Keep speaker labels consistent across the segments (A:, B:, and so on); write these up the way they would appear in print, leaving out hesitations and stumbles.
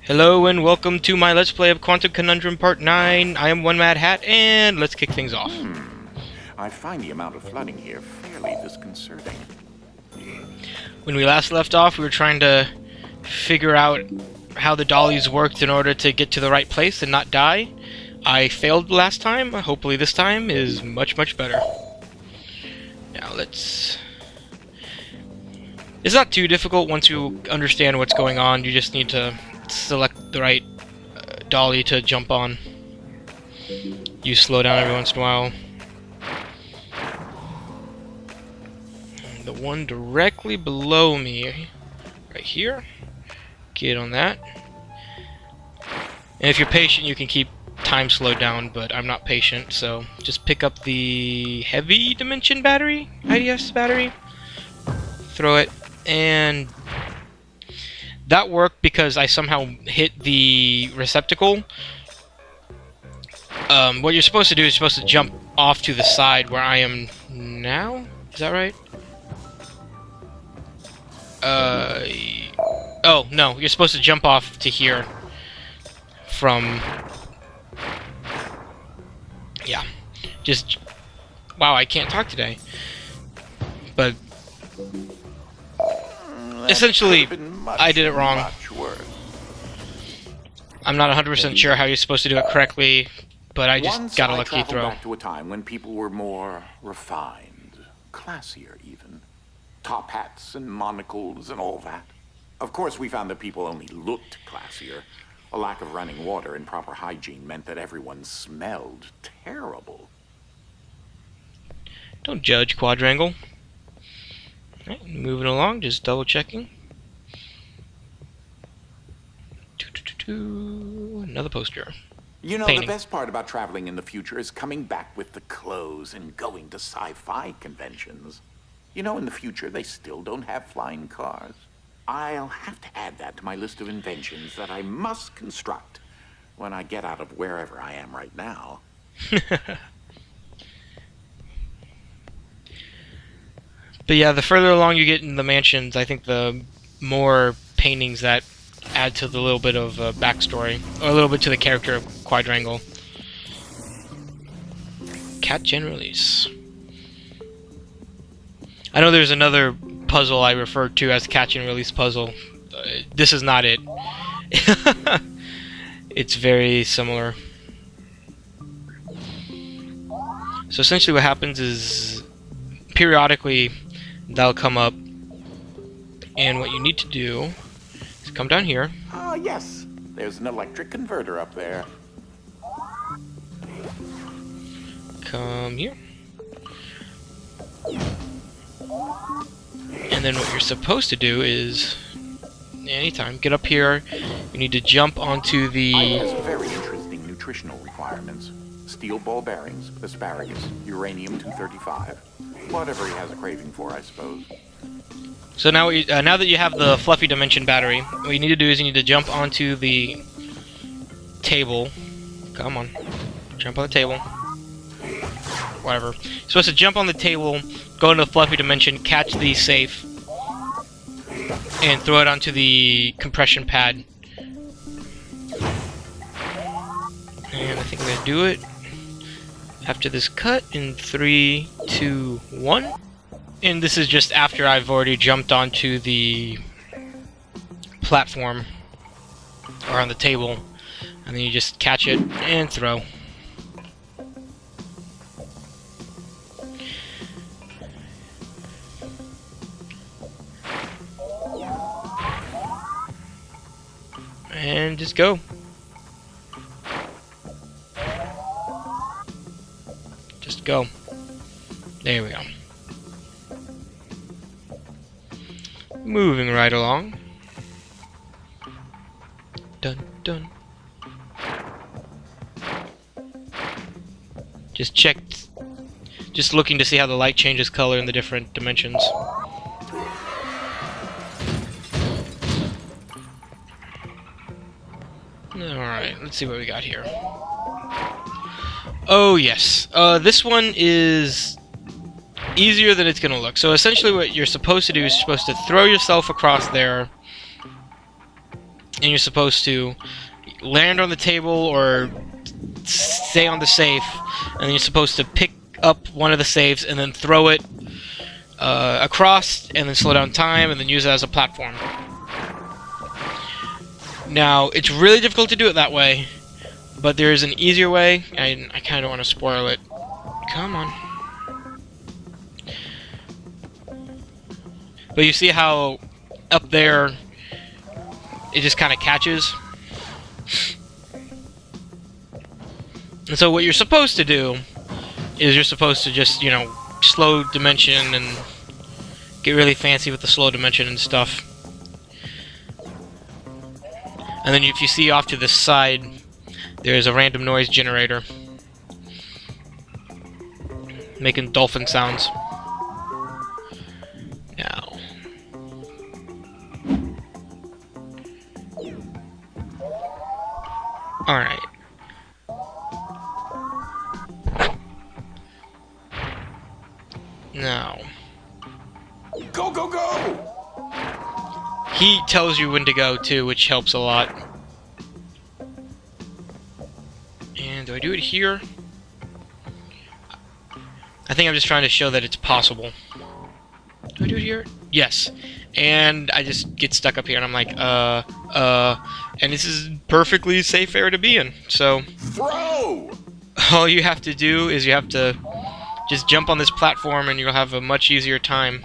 A: Hello and welcome to my Let's Play of Quantum Conundrum Part 9. I am OneMadHatt, and let's kick things off.
B: I find the amount of flooding here fairly disconcerting.
A: When we last left off, we were trying to figure out how the dollies worked in order to get to the right place and not die. I failed last time. Hopefully this time is much better. Now let's... It's not too difficult once you understand what's going on. You just need to select the right dolly to jump on. You slow down every once in a while. And the one directly below me, right here, get on that. And if you're patient, you can keep time slowed down, but I'm not patient, so just pick up the heavy dimension battery, IDS battery, throw it, and that worked because I somehow hit the receptacle. What you're supposed to do is you're supposed to jump off to the side where I am now. Is that right? Oh, no. You're supposed to jump off to here from... Yeah. Just... Wow, I can't talk today. But... Essentially, I did it wrong. I'm not 100% sure how you're supposed to do it correctly, but I just got a lucky throw.
B: Back to a time when people were more refined, classier even. Top hats and monocles and all that. Of course, we found that people only looked classier. A lack of running water and proper hygiene meant that everyone smelled terrible.
A: Don't judge, Quadrangle. Right, moving along, just double checking. Another poster.
B: You know,
A: Painting.
B: The best part about traveling in the future is coming back with the clothes and going to sci-fi conventions. You know, in the future, they still don't have flying cars. I'll have to add that to my list of inventions that I must construct when I get out of wherever I am right now.
A: But yeah, the further along you get in the mansions, I think the more paintings that add to the little bit of backstory, or a little bit to the character of Quadrangle. Catch and release. I know there's another puzzle I referred to as catch and release puzzle. This is not it. It's very similar. So essentially what happens is periodically that'll come up, and what you need to do is come down here.
B: Ah, yes. There's an electric converter up there.
A: Come here. And then what you're supposed to do is, anytime, get up here. You need to jump onto the...
B: It has very interesting nutritional requirements. Steel ball bearings, asparagus, uranium-235. Whatever he has a craving for, I suppose.
A: So now, now that you have the fluffy dimension battery, what you need to do is you need to jump onto the table. Come on. Jump on the table. Whatever. You're supposed to jump on the table, go into the fluffy dimension, catch the safe, and throw it onto the compression pad. And I think I'm going to do it after this cut in 3, 2, 1. And this is just after I've already jumped onto the platform or on the table, and then you just catch it and throw. And just go. Just go. There we go. Moving right along. Dun dun. Just checked. Just looking to see how the light changes color in the different dimensions. Alright, let's see what we got here. Oh yes, this one is easier than it's gonna look. So essentially what you're supposed to do is you're supposed to throw yourself across there and you're supposed to land on the table or stay on the safe, and then you're supposed to pick up one of the safes and then throw it across, and then slow down time, and then use it as a platform. Now, it's really difficult to do it that way, but there is an easier way, and I kind of want to spoil it. Come on. But you see how up there it just kind of catches? And so what you're supposed to do is you're supposed to just, you know, slow dimension and get really fancy with the slow dimension and stuff. And then if you see off to the side, there's a random noise generator making dolphin sounds. Now, alright. Now,
B: Go, go, go!
A: he tells you when to go too, which helps a lot. And do I do it here? I think I'm just trying to show that it's possible. Do I do it here? Yes. And I just get stuck up here, and I'm like, and this is perfectly safe area to be in. So,
B: Throw!
A: all you have to do is you have to just jump on this platform, and you'll have a much easier time.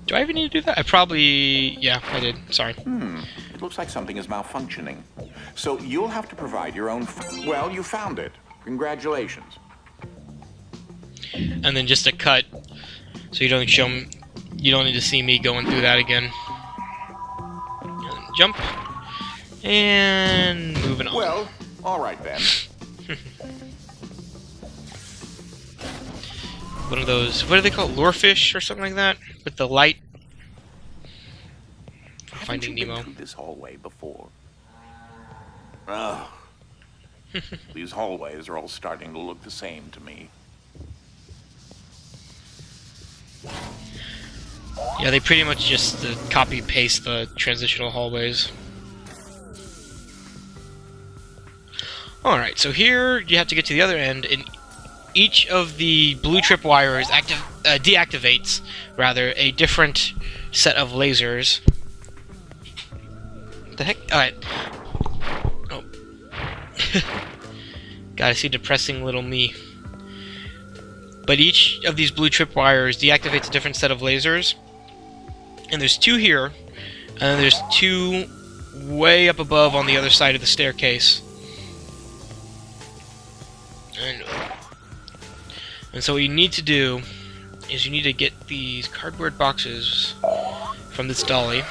A: Do I even need to do that? I probably... yeah, I did. Sorry.
B: It looks like something is malfunctioning. So you'll have to provide your own... Well, you found it. Congratulations.
A: And then just a cut, so you don't show me, you don't need to see me going through that again. And jump, and moving on.
B: Well, all right then.
A: One of those, what do they call it, lurefish or something like that, with the light. Finding
B: Haven't you
A: Nemo.
B: been through this hallway before? Ugh. These hallways are all starting to look the same to me.
A: Yeah, they pretty much just copy paste the transitional hallways. Alright, so here you have to get to the other end, and each of the blue tripwires deactivates, rather, a different set of lasers. What the heck? Alright. Oh. Gotta see depressing little me. But each of these blue tripwires deactivates a different set of lasers. And there's two here, and then there's two way up above on the other side of the staircase. And so what you need to do is you need to get these cardboard boxes from this dolly.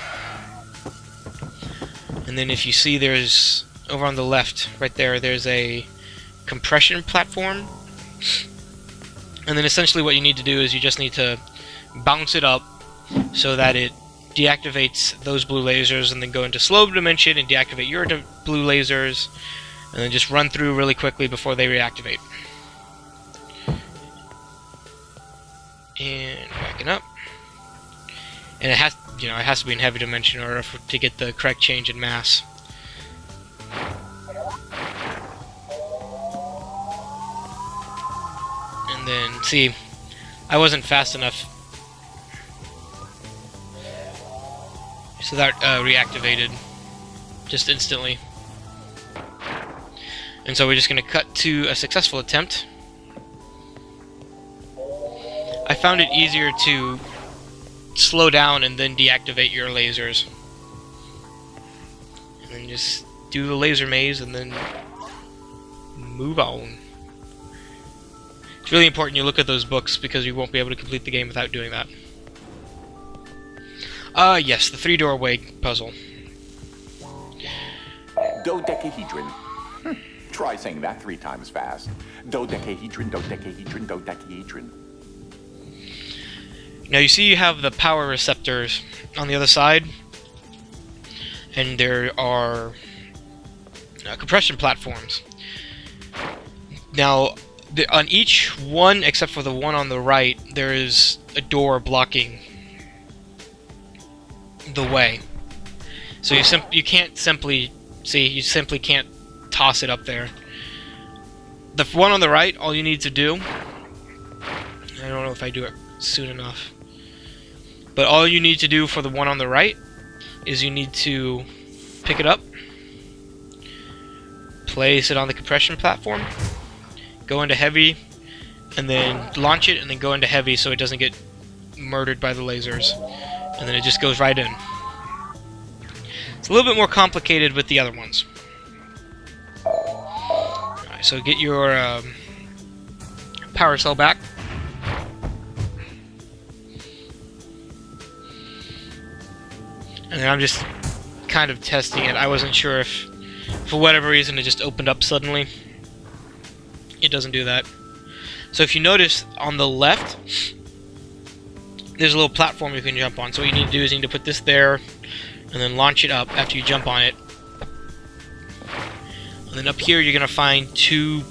A: And then if you see, there's, over on the left, right there, there's a compression platform. And then essentially what you need to do is you just need to bounce it up so that it deactivates those blue lasers, and then go into slow dimension and deactivate your blue lasers, and then just run through really quickly before they reactivate. And backing up. And it has, you know, it has to be in heavy dimension in order to get the correct change in mass. And then, see, I wasn't fast enough. So that reactivated just instantly. And so we're just going to cut to a successful attempt. I found it easier to slow down and then deactivate your lasers. And then just do the laser maze and then move on. It's really important you look at those books, because you won't be able to complete the game without doing that. Yes, the 3-doorway puzzle.
B: Dodecahedron. Try saying that 3 times fast. Dodecahedron, dodecahedron, dodecahedron.
A: Now you see you have the power receptors on the other side, and there are compression platforms. Now, on each one, except for the one on the right, there is a door blocking the way. So you can't simply see. You simply can't toss it up there. The one on the right, all you need to do. I don't know if I do it soon enough. But all you need to do for the one on the right is you need to pick it up, place it on the compression platform, go into heavy, and then launch it, and then go into heavy so it doesn't get murdered by the lasers. And then it just goes right in. It's a little bit more complicated with the other ones. Alright, so get your power cell back. And then I'm just kind of testing it. I wasn't sure if, for whatever reason, it just opened up suddenly. It doesn't do that. So if you notice, on the left, there's a little platform you can jump on. So what you need to do is you need to put this there, and then launch it up after you jump on it. And then up here you're going to find 4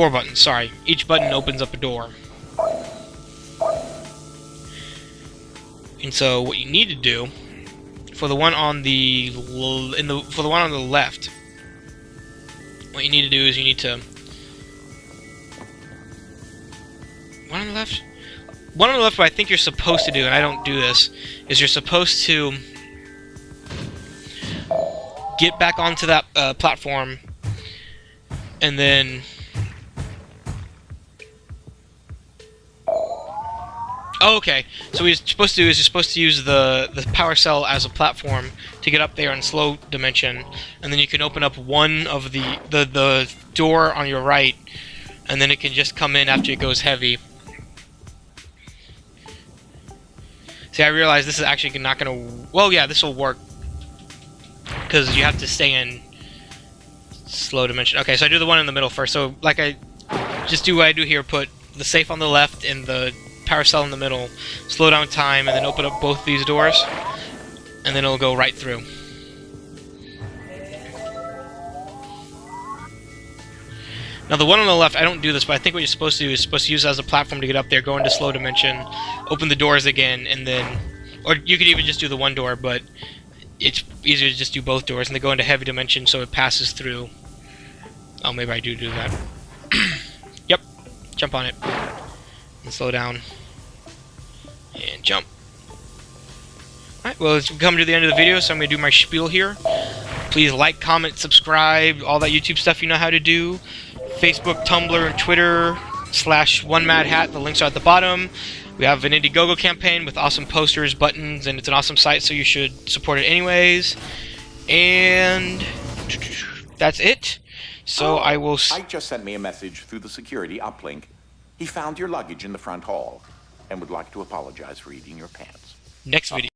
A: buttons, sorry. Each button opens up a door. And so what you need to do for the one on the left, what you need to do is you need to one on the left, what I think you're supposed to do, and I don't do this, is you're supposed to get back onto that platform, and then oh, okay. So what you're supposed to do is you're supposed to use the power cell as a platform to get up there in slow dimension, and then you can open up one of the door on your right, and then it can just come in after it goes heavy. See, I realize this is actually not going to... Well, yeah, this will work, because you have to stay in slow dimension. Okay, so I do the one in the middle first. So, like, I just do what I do here, put the safe on the left and the power cell in the middle, slow down time, and then open up both these doors, and then it'll go right through. Now the one on the left, I don't do this, but I think what you're supposed to do is supposed to use it as a platform to get up there, go into slow dimension, open the doors again, and then, or you could even just do the one door, but it's easier to just do both doors, and then go into heavy dimension so it passes through. Oh, maybe I do that. Yep, jump on it. And slow down. And jump. Alright, well, it's come to the end of the video, so I'm going to do my spiel here. Please like, comment, subscribe, all that YouTube stuff you know how to do. Facebook, Tumblr, and Twitter /OneMadHatt. The links are at the bottom. We have an Indiegogo campaign with awesome posters, buttons, and it's an awesome site, so you should support it anyways. And that's it. So I will...
B: Ike just sent me a message through the security uplink. He found your luggage in the front hall and would like to apologize for eating your pants.
A: Next video.